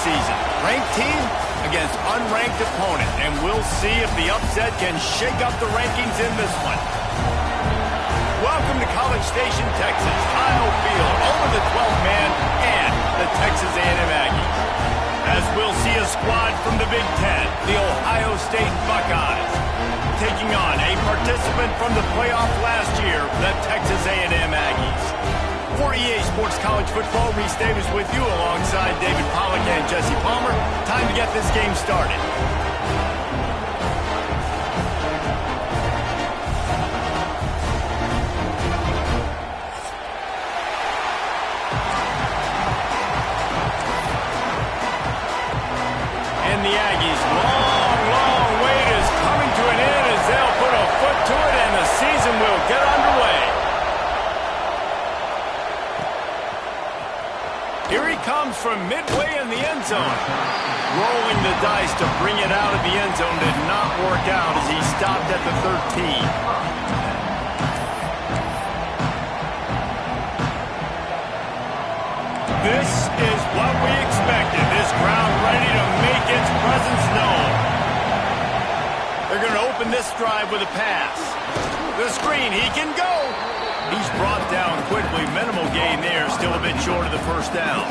season. Ranked team against unranked opponent, and we'll see if the upset can shake up the rankings in this one. Welcome to College Station, Texas. Kyle Field, home of the 12th man and the Texas A&M Aggies. As we'll see a squad from the Big Ten, the Ohio State Buckeyes, taking on a participant from the playoff last year, the Texas A&M Aggies. For EA Sports College Football, Reese Davis with you alongside David Pollack and Jesse Palmer. Time to get this game started. And the Aggies' long wait is coming to an end as they'll put a foot to it and the season will get underway. Here he comes from midway in the end zone. Rolling the dice to bring it out of the end zone did not work out as he stopped at the 13. This is what we expected. This crowd ready to make its presence known. They're going to open this drive with a pass. The screen, he can go. He's brought down quickly. Minimal gain there, still a bit short of the first down.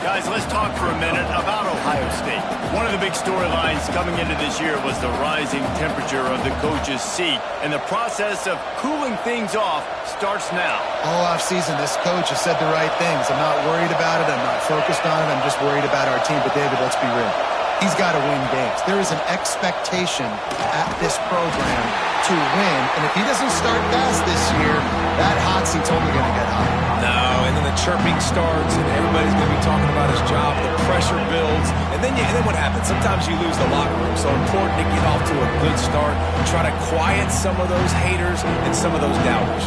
Guys, let's talk for a minute about Ohio State. One of the big storylines coming into this year was the rising temperature of the coach's seat, and the process of cooling things off starts now. All offseason, this coach has said the right things. I'm not worried about it. I'm not focused on it. I'm just worried about our team. But, David, let's be real. He's got to win games. There is an expectation at this program to win, and if he doesn't start fast this year, that hot seat's only going to get hot. No, and then the chirping starts, and everybody's going to be talking about his job. The pressure builds, and then what happens? Sometimes you lose the locker room. So important to get off to a good start, try to quiet some of those haters and some of those doubters.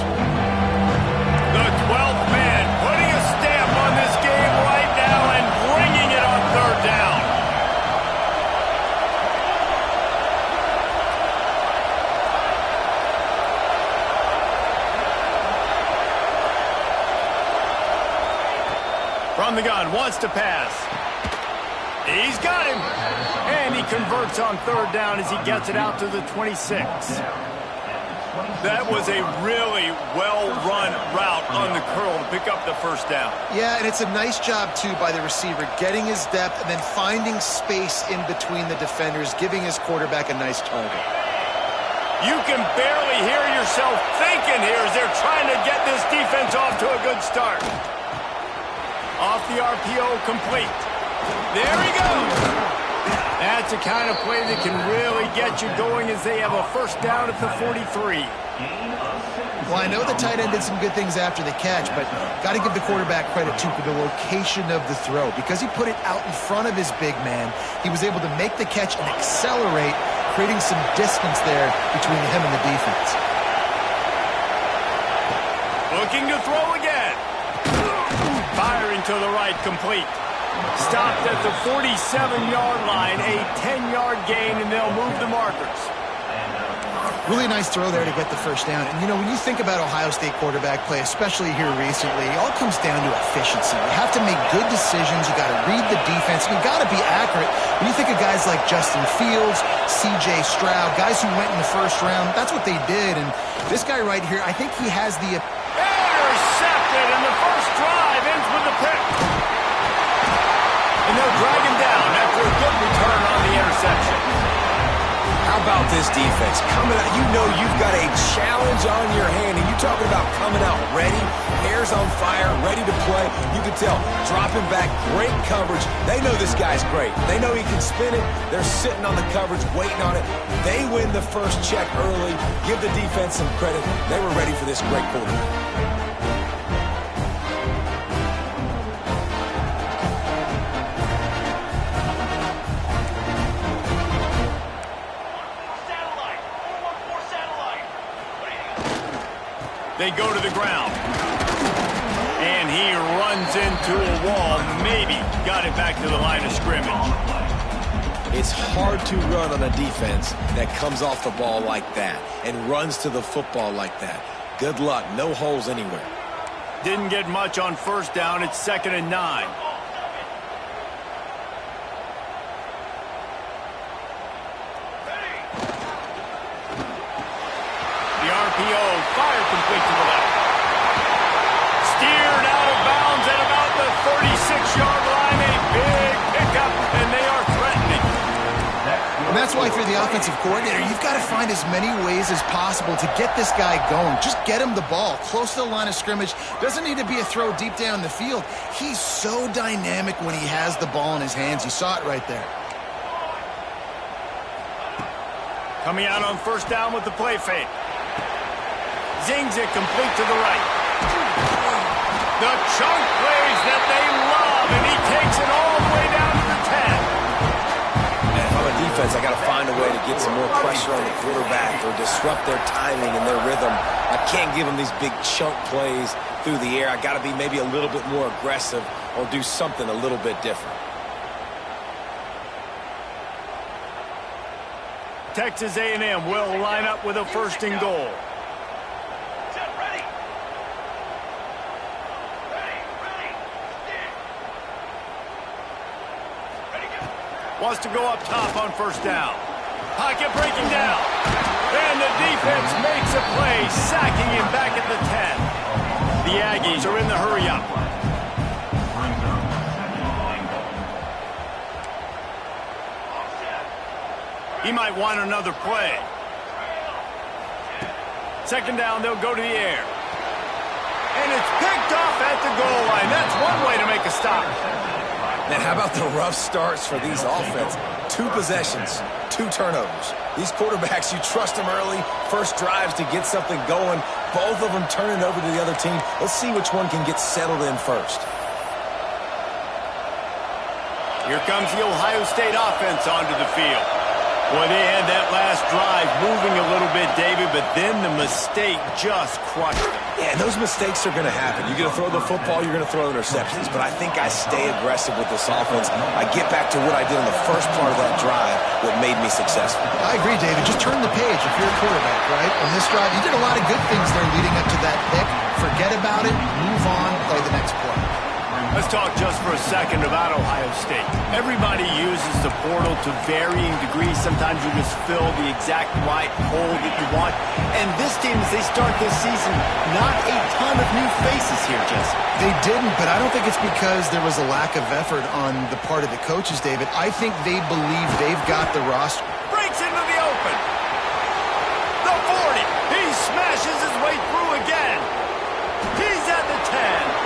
The 12th man putting a stamp on this game right now and bringing it on third down. From the gun, wants to pass. He's got him. And he converts on third down as he gets it out to the 26. That was a really well-run route on the curl to pick up the first down. Yeah, and it's a nice job, too, by the receiver, getting his depth and then finding space in between the defenders, giving his quarterback a nice target. You can barely hear yourself thinking here as they're trying to get this defense off to a good start. Off the RPO, complete. There he goes. That's the kind of play that can really get you going as they have a first down at the 43. Well, I know the tight end did some good things after the catch, but got to give the quarterback credit, too, for the location of the throw. Because he put it out in front of his big man, he was able to make the catch and accelerate, creating some distance there between him and the defense. Looking to throw again. Firing to the right, complete. Stopped at the 47-yard line, a 10-yard gain, and they'll move the markers. Really nice throw there to get the first down. And, you know, when you think about Ohio State quarterback play, especially here recently, it all comes down to efficiency. You have to make good decisions. You got to read the defense. You got to be accurate. When you think of guys like Justin Fields, C.J. Stroud, guys who went in the first round, that's what they did. And this guy right here, I think he has the... Intercepted, and the first drive ends with the pick. And they'll drag him down after a good return on the interception. How about this defense? Coming out, you know you've got a challenge on your hand, and you're talking about coming out ready, hair's on fire, ready to play. You can tell, dropping back, great coverage. They know this guy's great. They know he can spin it. They're sitting on the coverage, waiting on it. They win the first check early. Give the defense some credit. They were ready for this great quarterback. They go to the ground. And he runs into a wall. Maybe got it back to the line of scrimmage. It's hard to run on a defense that comes off the ball like that and runs to the football like that. Good luck. No holes anywhere. Didn't get much on first down. It's 2nd and 9. that's why if you're the offensive coordinator, you've got to find as many ways as possible to get this guy going. Just get him the ball close to the line of scrimmage. Doesn't need to be a throw deep down the field. He's so dynamic when he has the ball in his hands. You saw it right there. Coming out on first down with the play fake. Zings it complete to the right. The chunk plays that they love, and he takes it all the way down to the 10. And if I'm a defense, I got to find a way to get some more pressure on the quarterback or disrupt their timing and their rhythm. I can't give them these big chunk plays through the air. I got to be maybe a little bit more aggressive or do something a little bit different. Texas A&M will line up with a first and goal. Wants to go up top on first down. Pocket breaking down. And the defense makes a play, sacking him back at the 10. The Aggies are in the hurry-up. He might want another play. Second down, they'll go to the air. And it's picked off at the goal line. That's one way to make a stop. Man, how about the rough starts for these offense? 2 possessions, 2 turnovers. These quarterbacks, you trust them early. First drives to get something going. Both of them turn it over to the other team. Let's see which one can get settled in first. Here comes the Ohio State offense onto the field. Boy, they had that last drive moving a little bit, David, but then the mistake just crushed them. Yeah, those mistakes are going to happen. You're going to throw the football, you're going to throw interceptions. But I think I stay aggressive with this offense. I get back to what I did on the first part of that drive that made me successful. I agree, David. Just turn the page if you're a quarterback, right? On this drive, you did a lot of good things there leading up to that pick. Forget about it, move on, play the next play. Let's talk just for a second about Ohio State. Everybody uses the portal to varying degrees. Sometimes you just fill the exact right hole that you want. And this team, as they start this season, not a ton of new faces here, Jesse. They didn't, but I don't think it's because there was a lack of effort on the part of the coaches, David. I think they believe they've got the roster. Breaks into the open. The 40. He smashes his way through again. He's at the 10.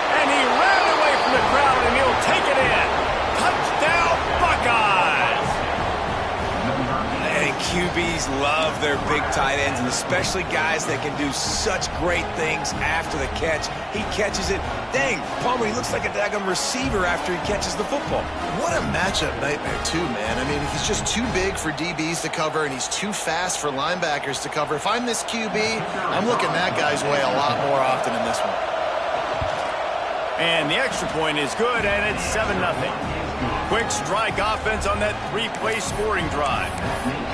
And he ran away from the crowd, and he'll take it in. Touchdown, Buckeyes! And QBs love their big tight ends, and especially guys that can do such great things after the catch. He catches it. Dang, Palmer, he looks like a daggum receiver after he catches the football. What a matchup nightmare, too, man. I mean, he's just too big for DBs to cover, and he's too fast for linebackers to cover. If I'm this QB, I'm looking that guy's way a lot more often in this one. And the extra point is good, and it's 7-0. Quick strike offense on that 3-play scoring drive.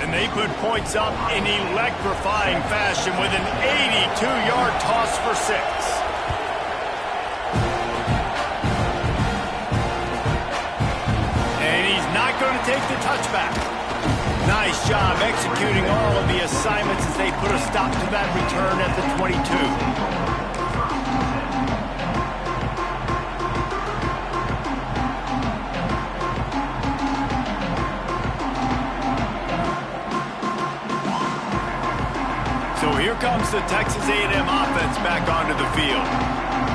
And they put points up in electrifying fashion with an 82-yard toss for 6. And he's not going to take the touchback. Nice job executing all of the assignments as they put a stop to that return at the 22. Here comes the Texas A&M offense back onto the field.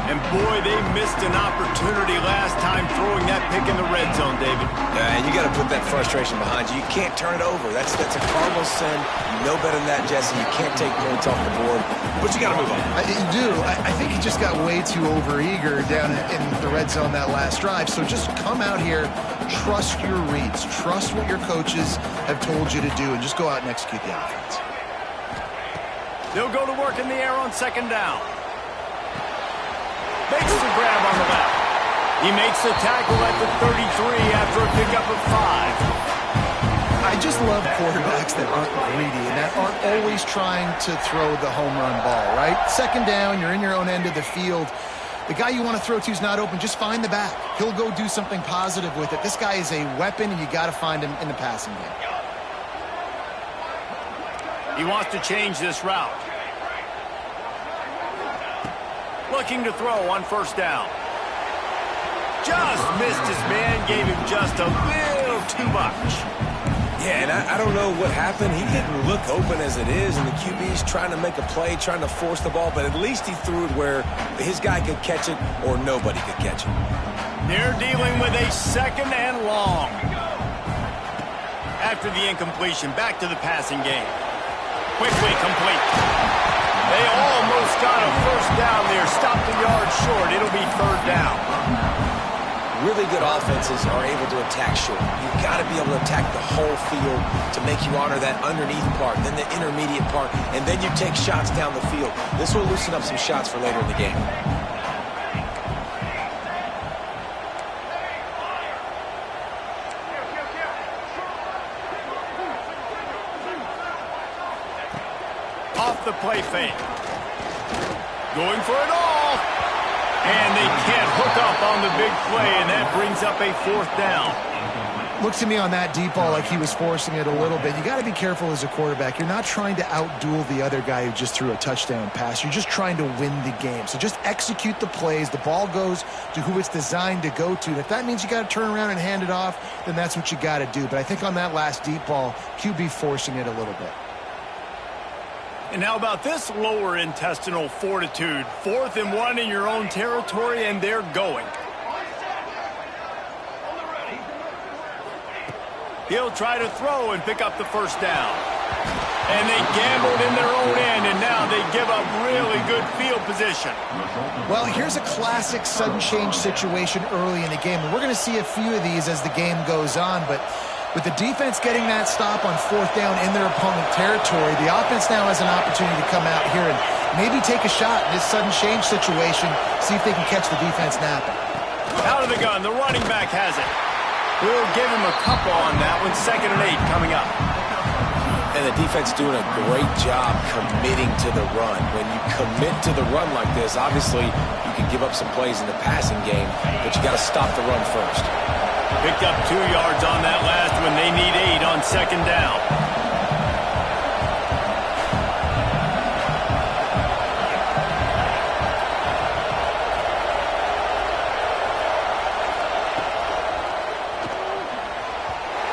And boy, they missed an opportunity last time throwing that pick in the red zone, David. Yeah, and you got to put that frustration behind you. You can't turn it over. That's a cardinal sin. You know better than that, Jesse. You can't take points off the board. But you got to move on. You do. I think he just got way too overeager down in the red zone that last drive. So just come out here, trust your reads, trust what your coaches have told you to do, and just go out and execute the offense. They'll go to work in the air on second down. Makes the grab on the left. He makes the tackle at the 33 after a pickup of 5. I just love quarterbacks that aren't greedy and that aren't always trying to throw the home run ball, right? Second down, you're in your own end of the field. The guy you want to throw to is not open. Just find the back. He'll go do something positive with it. This guy is a weapon, and you got to find him in the passing game. He wants to change this route. Looking to throw on first down. Just missed his man, gave him just a little too much. Yeah, and I don't know what happened. He didn't look open as it is, and the QB's trying to make a play, trying to force the ball, but at least he threw it where his guy could catch it or nobody could catch it. They're dealing with a 2nd and long. After the incompletion, back to the passing game. Quickly complete. They almost got a 1st down there. Stopped a yard short. It'll be 3rd down. Really good offenses are able to attack short. You've got to be able to attack the whole field to make you honor that underneath part, then the intermediate part, and then you take shots down the field. This will loosen up some shots for later in the game. Off the play fake. Going for it all. And they can't hook up on the big play, and that brings up a 4th down. Looks to me on that deep ball like he was forcing it a little bit. You got to be careful as a quarterback. You're not trying to outduel the other guy who just threw a touchdown pass. You're just trying to win the game. So just execute the plays. The ball goes to who it's designed to go to. And if that means you got to turn around and hand it off, then that's what you got to do. But I think on that last deep ball, QB forcing it a little bit. And how about this lower intestinal fortitude? 4th and 1 in your own territory, and they're going. He'll try to throw and pick up the 1st down. And they gambled in their own end, and now they give up really good field position. Well, here's a classic sudden change situation early in the game. And we're going to see a few of these as the game goes on, but with the defense getting that stop on 4th down in their opponent territory, the offense now has an opportunity to come out here and maybe take a shot in this sudden change situation, see if they can catch the defense napping. Out of the gun, the running back has it. We'll give him a couple on that one. 2nd and 8 coming up. And the defense doing a great job committing to the run. When you commit to the run like this, obviously you can give up some plays in the passing game, but you got to stop the run first. Picked up 2 yards on that last one. They need 8 on 2nd down.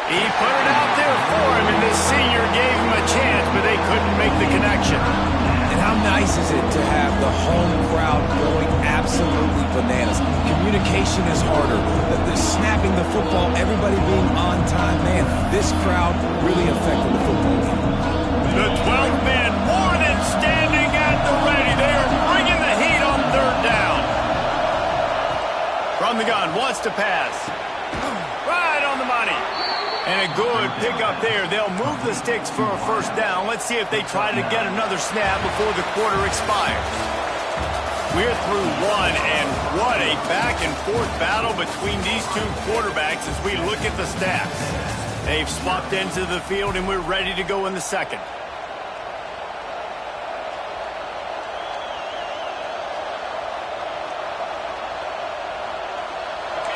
He put it out there for him, and the senior gave him a chance, but they couldn't make the connection. And how nice is it to have the home crowd going absolutely bananas? Communication is harder. The snapping the football, everybody being on time. Man, this crowd really affected the football game. The 12th man more than standing at the ready. They are bringing the heat on 3rd down. From the gun, wants to pass. Right on the money. And a good pickup there. They'll move the sticks for a 1st down. Let's see if they try to get another snap before the quarter expires. We're through 1, and what a back-and-forth battle between these 2 quarterbacks as we look at the stats. They've swapped into the field, and we're ready to go in the 2nd.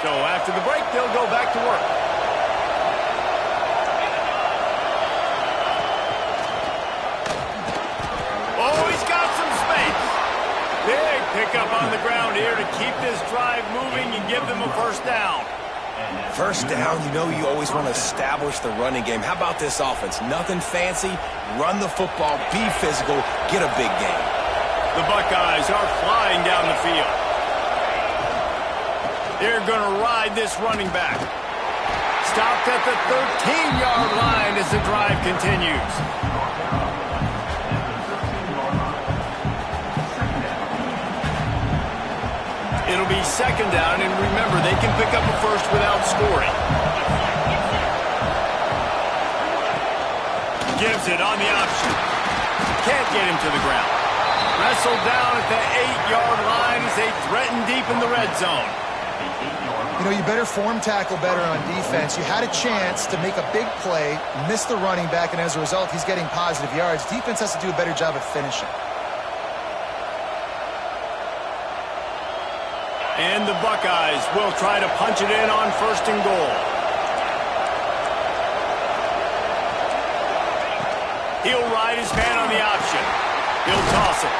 So after the break, they'll go back to work. Pick up on the ground here to keep this drive moving and give them a 1st down. 1st down, you know you always want to establish the running game. How about this offense? Nothing fancy. Run the football, be physical, get a big game. The Buckeyes are flying down the field. They're going to ride this running back. Stopped at the 13-yard line as the drive continues. It'll be 2nd down, and remember, they can pick up a 1st without scoring. Gives it on the option. Can't get him to the ground. Wrestled down at the 8-yard line as they threaten deep in the red zone. You know, you better form tackle better on defense. You had a chance to make a big play, miss the running back, and as a result, he's getting positive yards. Defense has to do a better job of finishing. And the Buckeyes will try to punch it in on 1st and goal. He'll ride his man on the option. He'll toss it.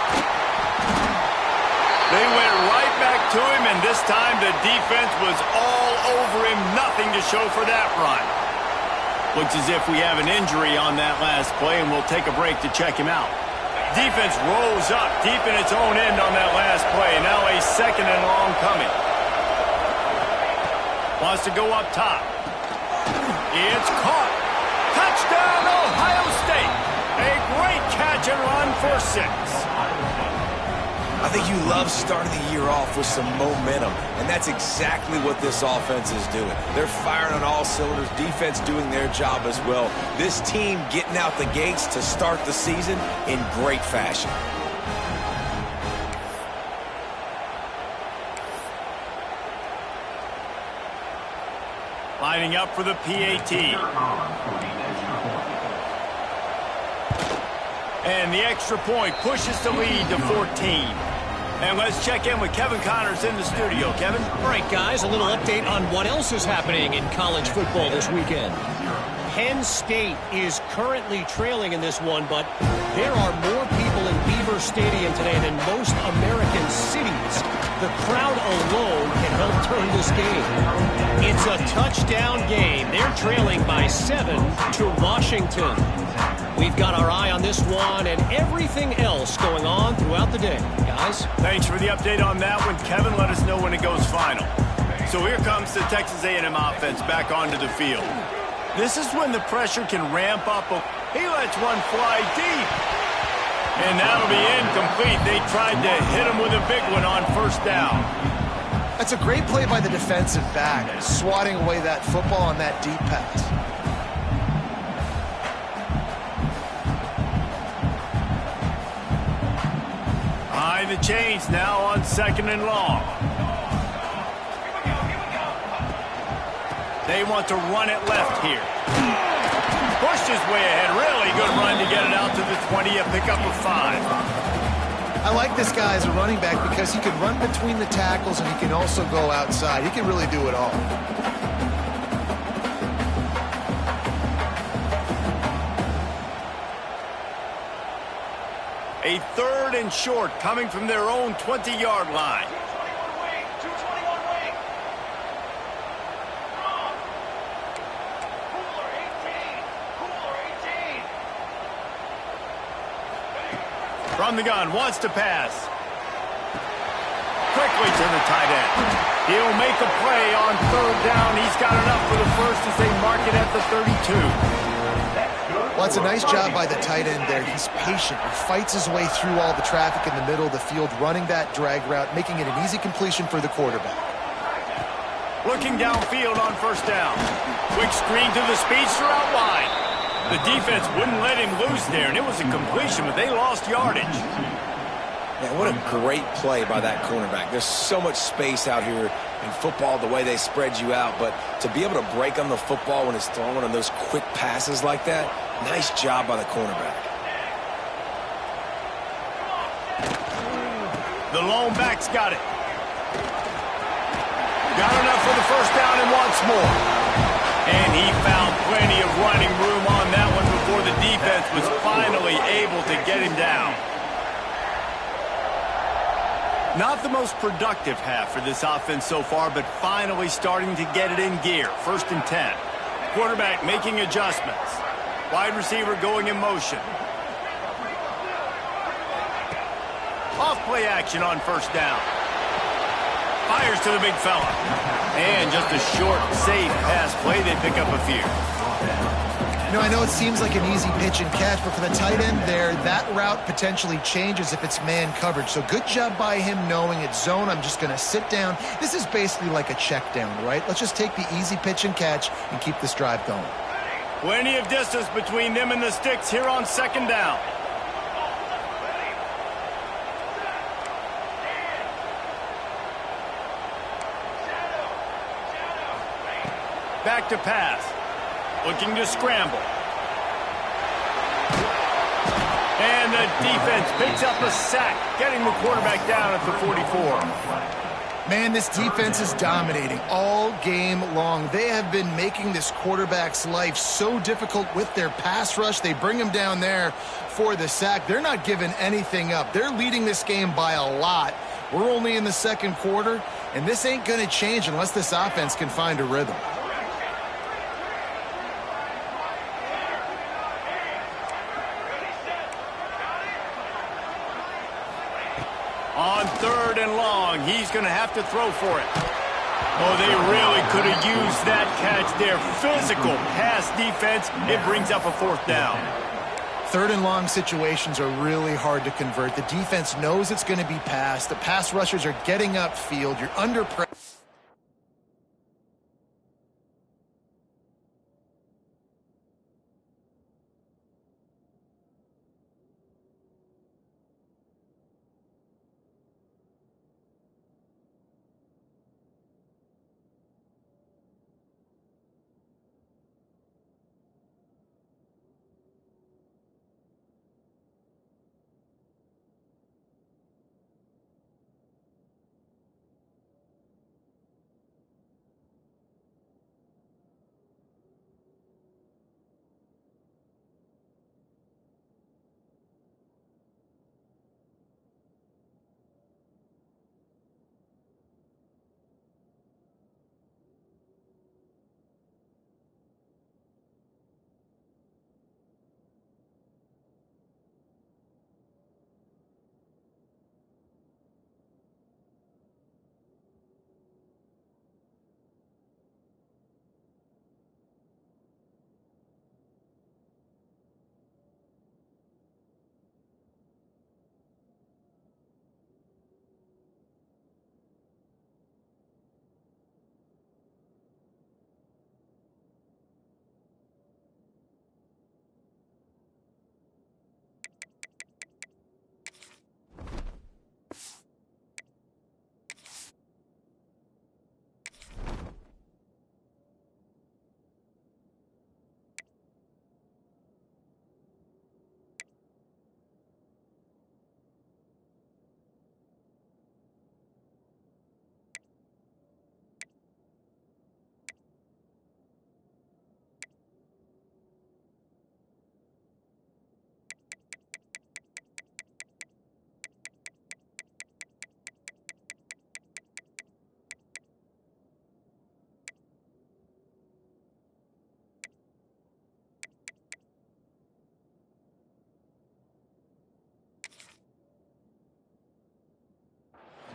They went right back to him, and this time the defense was all over him. Nothing to show for that run. Looks as if we have an injury on that last play, and we'll take a break to check him out. Defense rolls up deep in its own end on that last play. Now a 2nd and long coming. Wants to go up top. It's caught. Touchdown, Ohio State. A great catch and run for 6. I think you love starting the year off with some momentum, and that's exactly what this offense is doing. They're firing on all cylinders, defense doing their job as well. This team getting out the gates to start the season in great fashion. Lining up for the PAT. And the extra point pushes the lead to 14. And let's check in with Kevin Connors in the studio. Kevin? All right, guys, a little update on what else is happening in college football this weekend. Penn State is currently trailing in this one, but there are more people in Beaver Stadium today than most American cities. The crowd alone can help turn this game. It's a touchdown game. They're trailing by 7 to Washington. We've got our eye on this one and everything else going on throughout the day. Guys? Thanks for the update on that one, Kevin. Let us know when it goes final. So here comes the Texas A&M offense back onto the field. This is when the pressure can ramp up. He lets one fly deep. And that'll be incomplete. They tried to hit him with a big one on 1st down. That's a great play by the defensive back, swatting away that football on that deep pass. Behind the chains now on 2nd and long. They want to run it left here. Pushed his way ahead. Really good run to get it out to the 20, a pickup of 5. I like this guy as a running back because he can run between the tackles and he can also go outside. He can really do it all. A 3rd and short coming from their own 20-yard line. From the gun, wants to pass. Quickly to the tight end. He'll make a play on 3rd down. He's got enough for the first as they mark it at the 32. Well, it's a nice job by the tight end there. He's patient. He fights his way through all the traffic in the middle of the field, running that drag route, making it an easy completion for the quarterback. Looking downfield on 1st down. Quick screen to the speedster out wide. The defense wouldn't let him loose there, and it was a completion, but they lost yardage. Man, what a great play by that cornerback. There's so much space out here in football, the way they spread you out, but to be able to break on the football when it's thrown on those quick passes like that, nice job by the cornerback. The lone back's got it. Got enough for the 1st down and wants more. And he found plenty of running room on that one before the defense was finally able to get him down. Not the most productive half for this offense so far, but finally starting to get it in gear. 1st and 10. Quarterback making adjustments. Wide receiver going in motion. Off play action on 1st down. Fires to the big fella. And just a short, safe pass play. They pick up a few. You know, I know it seems like an easy pitch and catch, but for the tight end there, that route potentially changes if it's man coverage. So good job by him knowing it's zone. I'm just going to sit down. This is basically like a check down, right? Let's just take the easy pitch and catch and keep this drive going. Plenty of distance between them and the sticks here on 2nd down. Back to pass. Looking to scramble. And the defense picks up a sack, getting the quarterback down at the 44. Man, this defense is dominating all game long. They have been making this quarterback's life so difficult with their pass rush. They bring him down there for the sack. They're not giving anything up. They're leading this game by a lot. We're only in the 2nd quarter, and this ain't going to change unless this offense can find a rhythm. on 3rd and long. He's going to have to throw for it. Oh, they really could have used that catch there. Physical pass defense. It brings up a 4th down. 3rd and long situations are really hard to convert. The defense knows it's going to be passed. The pass rushers are getting upfield. You're under pressure.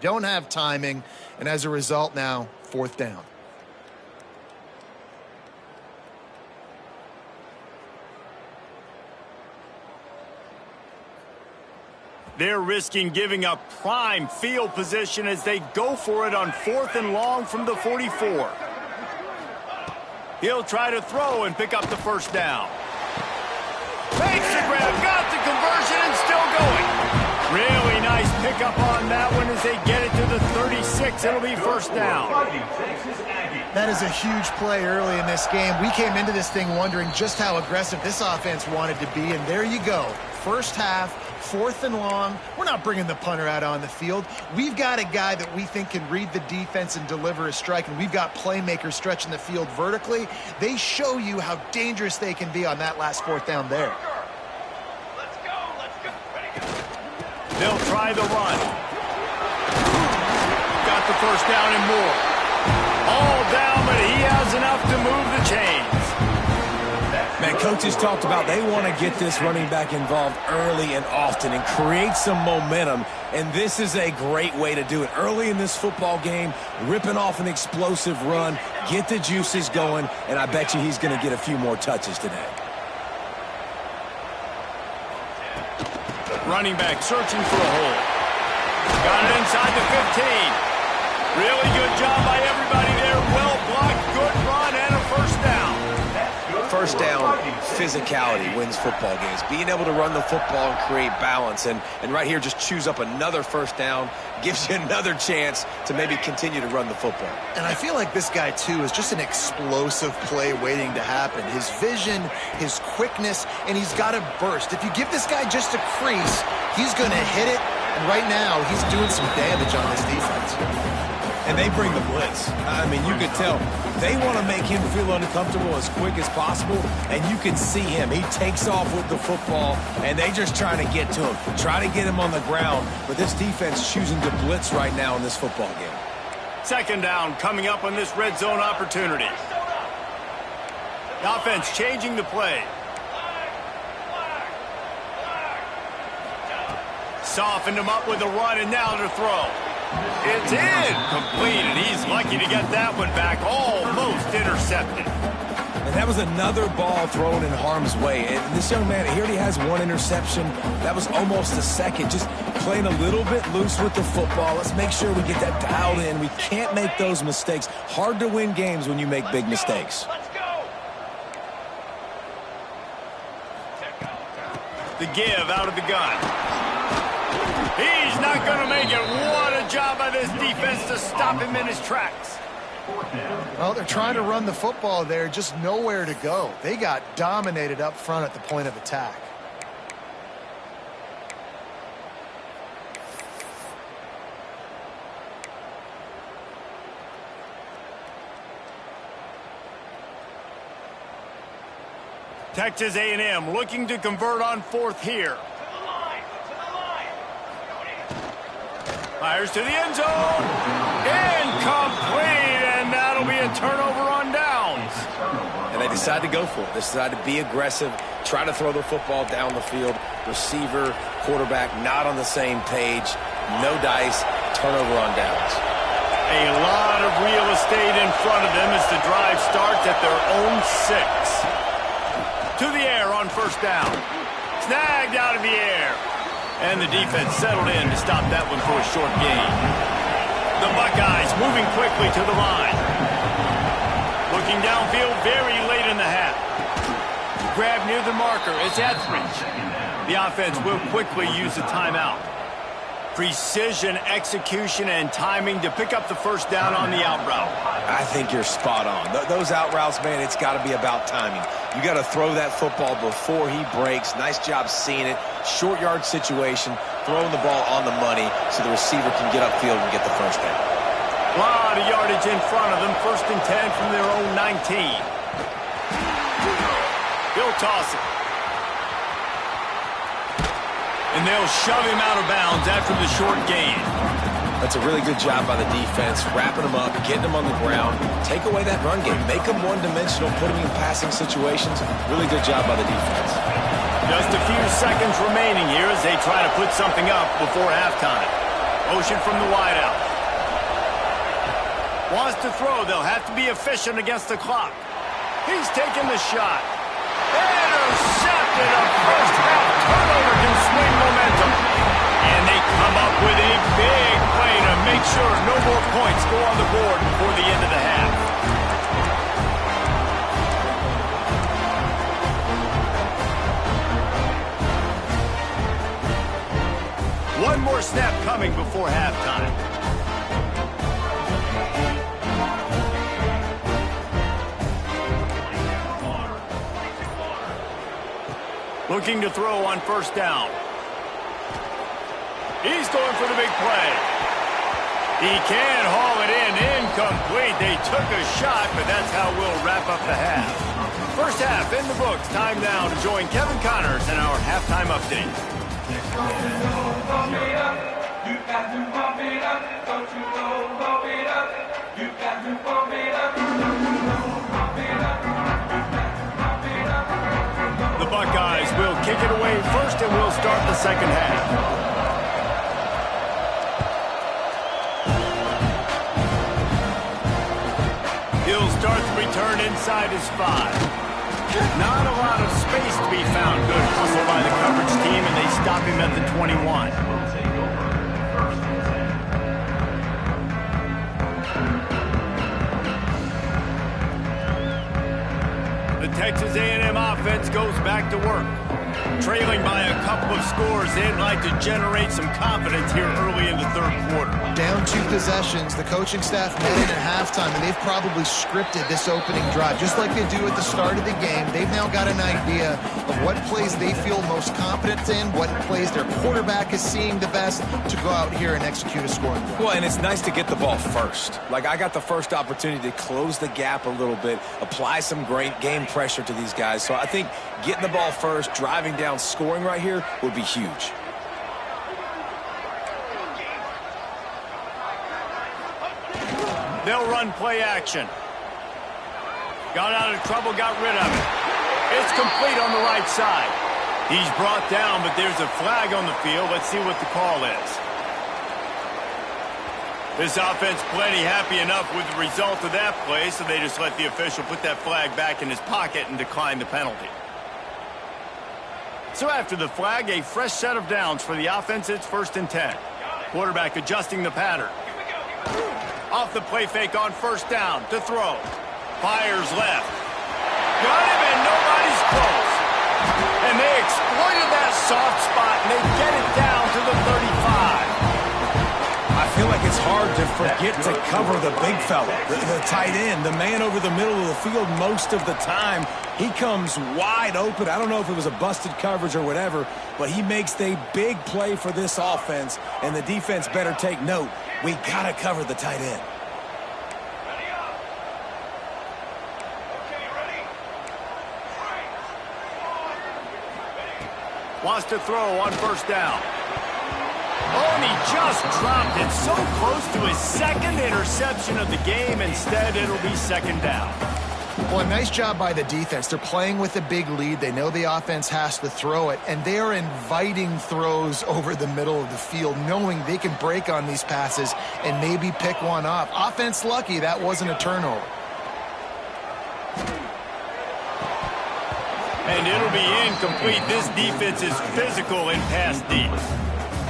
Don't have timing, and as a result now, 4th down. They're risking giving up prime field position as they go for it on 4th and long from the 44. He'll try to throw and pick up the 1st down. Makes the grab, got the conversion, and still going. Really nice pickup on that one as they get it to the 36. It'll be 1st down. That is a huge play early in this game. We came into this thing wondering just how aggressive this offense wanted to be, and there you go. 1st half, 4th and long. We're not bringing the punter out on the field. We've got a guy that we think can read the defense and deliver a strike, and we've got playmakers stretching the field vertically. They show you how dangerous they can be on that last 4th down there. They'll try the run. Got the 1st down and more. All down, but he has enough to move the chains. Man, coaches talked about they want to get this running back involved early and often and create some momentum, and this is a great way to do it. Early in this football game, ripping off an explosive run, get the juices going, and I bet you he's going to get a few more touches today. Running back searching for a hole. Got it inside the 15. Really good job by everybody there. Well blocked, good run, and a 1st down. 1st down, physicality wins football games. Being able to run the football and create balance. And right here, just choose up another 1st down. Gives you another chance to maybe continue to run the football. And I feel like this guy, too, is just an explosive play waiting to happen. His vision, his quickness, and he's got a burst. If you give this guy just a crease, he's going to hit it. And right now, he's doing some damage on this defense. And they bring the blitz. I mean, you could tell they want to make him feel uncomfortable as quick as possible, and you can see him. He takes off with the football, and they just trying to get to him, try to get him on the ground. But this defense choosing to blitz right now in this football game. 2nd down coming up on this red zone opportunity. The offense changing the play. softened him up with a run, and now to throw. It's incomplete, and he's lucky to get that one back, almost intercepted. And that was another ball thrown in harm's way. And this young man, he already has one interception. That was almost a second. Just playing a little bit loose with the football. Let's make sure we get that dialed in. We can't make those mistakes. Hard to win games when you make big mistakes. The give out of the gun. He's not going to make it. What a job by this defense to stop him in his tracks. Well, they're trying to run the football there, just nowhere to go. They got dominated up front at the point of attack. Texas A&M looking to convert on fourth here. Fires to the end zone. Incomplete, and that'll be a turnover on downs. And they decide to go for it. They decide to be aggressive, try to throw the football down the field. Receiver, quarterback, not on the same page. No dice, turnover on downs. A lot of real estate in front of them as the drive starts at their own 6. To the air on first down. Snagged out of the air. And the defense settled in to stop that one for a short gain. The Buckeyes moving quickly to the line. Looking downfield very late in the half. Grab near the marker. It's Etheridge. The offense will quickly use a timeout. Precision, execution, and timing to pick up the first down on the out route. I think you're spot on. Those out routes, man, it's got to be about timing. You got to throw that football before he breaks. Nice job seeing it. Short yard situation, throwing the ball on the money so the receiver can get upfield and get the first down. A lot of yardage in front of them. 1st and 10 from their own 19. He'll toss it. And they'll shove him out of bounds after the short gain. That's a really good job by the defense, wrapping him up, getting him on the ground. Take away that run game. Make him one-dimensional, put him in passing situations. Really good job by the defense. Just a few seconds remaining here as they try to put something up before halftime. Motion from the wideout. Wants to throw. They'll have to be efficient against the clock. He's taking the shot. Intercepted. A first-half turnover can swing momentum. And they come up with a big play to make sure no more points go on the board before the end of the half. One more snap coming before halftime. Looking to throw on first down. He's going for the big play. He can haul it in. Incomplete. They took a shot, but that's how we'll wrap up the half. First half in the books. Time now to join Kevin Connors in our halftime update. The Buckeyes will kick it away first, and we'll start the second half. He'll start the return inside his 5. Not a lot of space to be found. Good hustle by the coverage team, and they stop him at the 21. The Texas A&M offense goes back to work. Trailing by a couple of scores, they'd like to generate some confidence here early in the third quarter. Down 2 possessions, the coaching staff met in at halftime, and they've probably scripted this opening drive. Just like they do at the start of the game, they've now got an idea of what plays they feel most confident in, what plays their quarterback is seeing the best to go out here and execute a scoring drive. Well, and it's nice to get the ball first. Like, I got the first opportunity to close the gap a little bit, apply some great game pressure to these guys. So I think getting the ball first, driving down, scoring right here would be huge. They'll run play action. Got out of trouble, got rid of it. It's complete on the right side. He's brought down, but there's a flag on the field. Let's see what the call is. This offense plenty happy enough with the result of that play, so they just let the official put that flag back in his pocket and decline the penalty. So after the flag, a fresh set of downs for the offense. It's 1st and 10. Quarterback adjusting the pattern. Off the play fake on 1st down to throw. Fires left. Got him, and nobody's close. And they exploited that soft spot, and they get it down to the 35. I feel like it's hard to forget to cover the big fella, the tight end, the man over the middle of the field most of the time. He comes wide open. I don't know if it was a busted coverage or whatever, but he makes the big play for this offense, and the defense better take note. We got to cover the tight end. Wants to throw on 1st down. Oh, and he just dropped it so close to his 2nd interception of the game. Instead, it'll be 2nd down. Well, a nice job by the defense. They're playing with a big lead. They know the offense has to throw it, and they are inviting throws over the middle of the field, knowing they can break on these passes and maybe pick one off. Offense lucky that wasn't a turnover. And it'll be incomplete. This defense is physical in pass deep.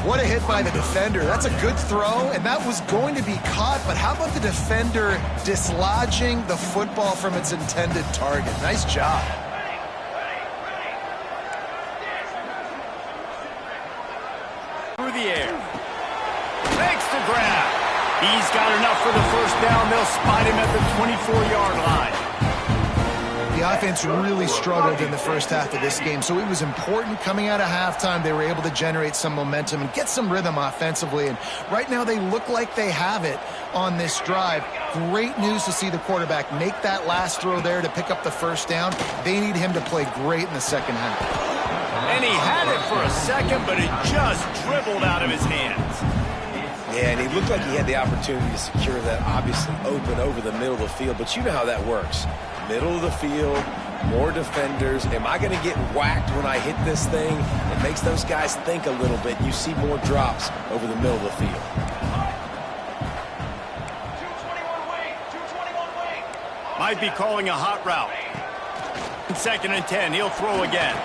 What a hit by the defender. That's a good throw, and that was going to be caught, but how about the defender dislodging the football from its intended target? Nice job. Through the air. Makes the grab. He's got enough for the 1st down. They'll spot him at the 24-yard line. The offense really struggled in the first half of this game, so it was important coming out of halftime. They were able to generate some momentum and get some rhythm offensively, and right now they look like they have it on this drive. Great news to see the quarterback make that last throw there to pick up the 1st down. They need him to play great in the 2nd half. And he had it for a second, but it just dribbled out of his hands. Yeah, and he looked like he had the opportunity to secure that, obviously open over the middle of the field, but you know how that works. Middle of the field, more defenders. Am I going to get whacked when I hit this thing? It makes those guys think a little bit. You see more drops over the middle of the field. 221 wing. Might be calling a hot route. 2nd and 10. He'll throw again.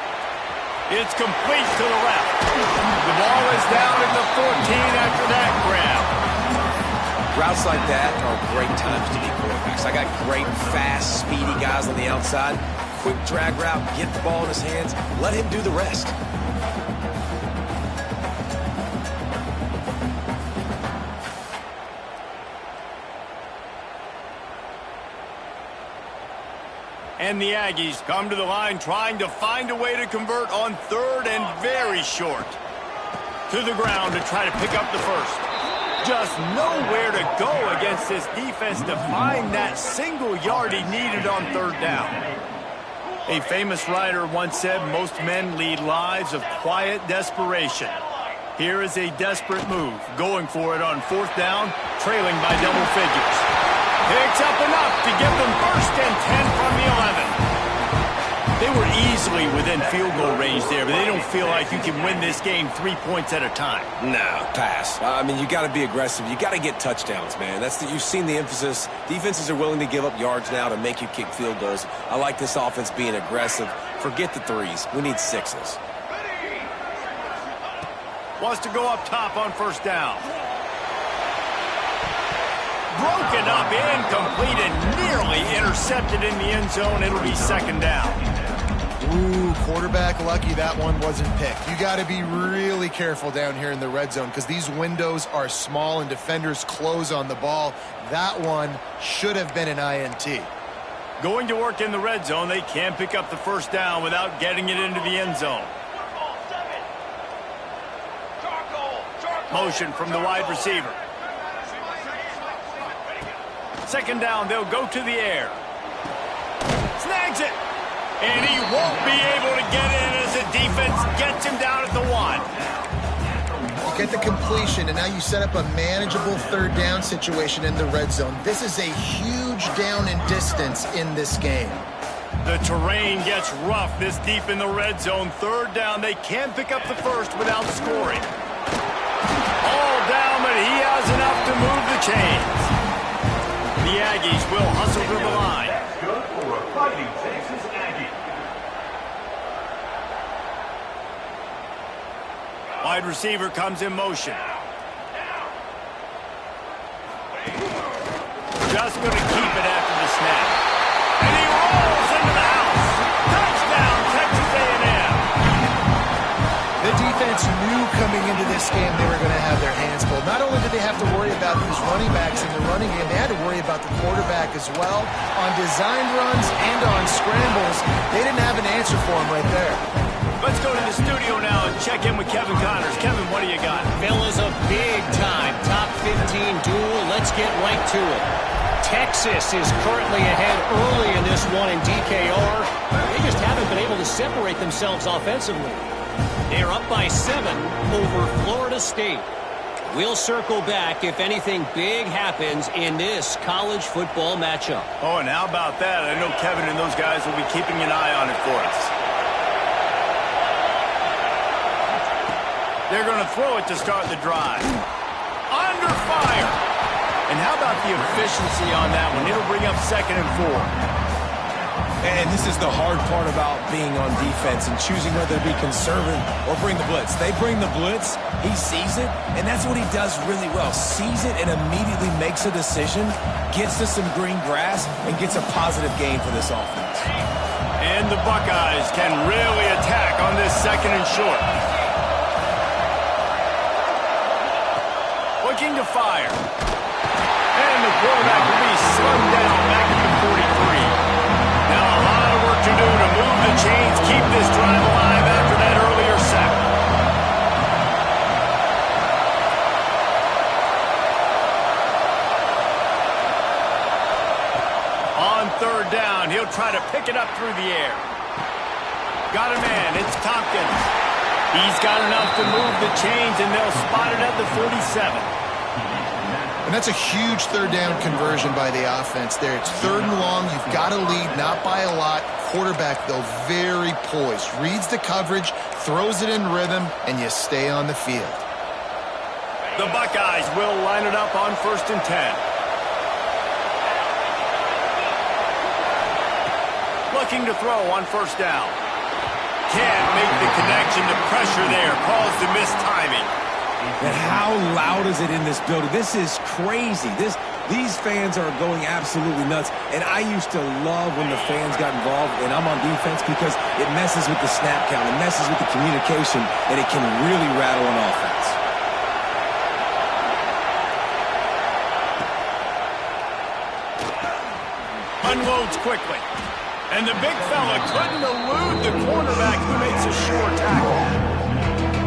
It's complete to the left. The ball is down at the 14 after that grab. Routes like that are great times to be quarterbacks. I got great, fast, speedy guys on the outside. Quick drag route, get the ball in his hands, let him do the rest. And the Aggies come to the line trying to find a way to convert on 3rd and very short. To the ground to try to pick up the 1st. Just nowhere to go against this defense to find that single yard he needed on 3rd down. A famous writer once said most men lead lives of quiet desperation. Here is a desperate move, going for it on 4th down, trailing by double figures. Picks up enough to give them 1st and 10 from the 11. They were easily within field goal range there, but they don't feel like you can win this game 3 points at a time. No, pass. I mean, you got to be aggressive. You got to get touchdowns, man. You've seen the emphasis. Defenses are willing to give up yards now to make you kick field goals. I like this offense being aggressive. Forget the 3s. We need 6s. Wants to go up top on 1st down. Broken up, incomplete, and nearly intercepted in the end zone. It'll be 2nd down. Ooh, quarterback lucky that one wasn't picked. You got to be really careful down here in the red zone because these windows are small and defenders close on the ball. That one should have been an INT. Going to work in the red zone, they can't pick up the 1st down without getting it into the end zone. Motion from the wide receiver. 2nd down, they'll go to the air. Snags it. And he won't be able to get in as the defense gets him down at the 1. You get the completion, and now you set up a manageable 3rd down situation in the red zone. This is a huge down in distance in this game. The terrain gets rough this deep in the red zone. Third down. They can pick up the first without scoring. All down, but he has enough to move the chains. The Aggies will hustle to the line. That's good for a fighting Texas Aggie. Wide receiver comes in motion. Just going to keep it after the snap. And he rolls into the house. Touchdown, Texas A&M. The defense knew coming into this game they were going to have their hands full. Not only did they have to worry about these running backs in the running game, they had to worry about the quarterback as well. On design runs and on scrambles, they didn't have an answer for him right there. Let's go to the studio now and check in with Kevin Connors. Kevin, what do you got? Fellas, a big-time top 15 duel. Let's get right to it. Texas is currently ahead early in this one in DKR. They just haven't been able to separate themselves offensively. They're up by 7 over Florida State. We'll circle back if anything big happens in this college football matchup. Oh, and how about that? I know Kevin and those guys will be keeping an eye on it for us. They're going to throw it to start the drive. Under fire. And how about the efficiency on that one? It'll bring up 2nd and 4. And this is the hard part about being on defense and choosing whether to be conservative or bring the blitz. They bring the blitz, he sees it, and that's what he does really well. Sees it and immediately makes a decision, gets to some green grass, and gets a positive gain for this offense. And the Buckeyes can really attack on this 2nd and short. Looking to fire. And the quarterback will be slowed down back at the 43. Now a lot of work to do to move the chains, keep this drive alive after that earlier sack. On 3rd down, he'll try to pick it up through the air. Got a man, it's Tompkins. He's got enough to move the chains, and they'll spot it at the 47. And that's a huge 3rd down conversion by the offense there. It's 3rd and long. You've got to lead, not by a lot. Quarterback, though, very poised. Reads the coverage, throws it in rhythm, and you stay on the field. The Buckeyes will line it up on 1st and 10. Looking to throw on 1st down. Can't make the connection to pressure there. Calls the missed timing. And how loud is it in this building? This is crazy. These fans are going absolutely nuts. And I used to love when the fans got involved, and I'm on defense, because it messes with the snap count. It messes with the communication, and it can really rattle an offense. Unloads quickly. And the big fella couldn't elude the cornerback who makes a sure tackle.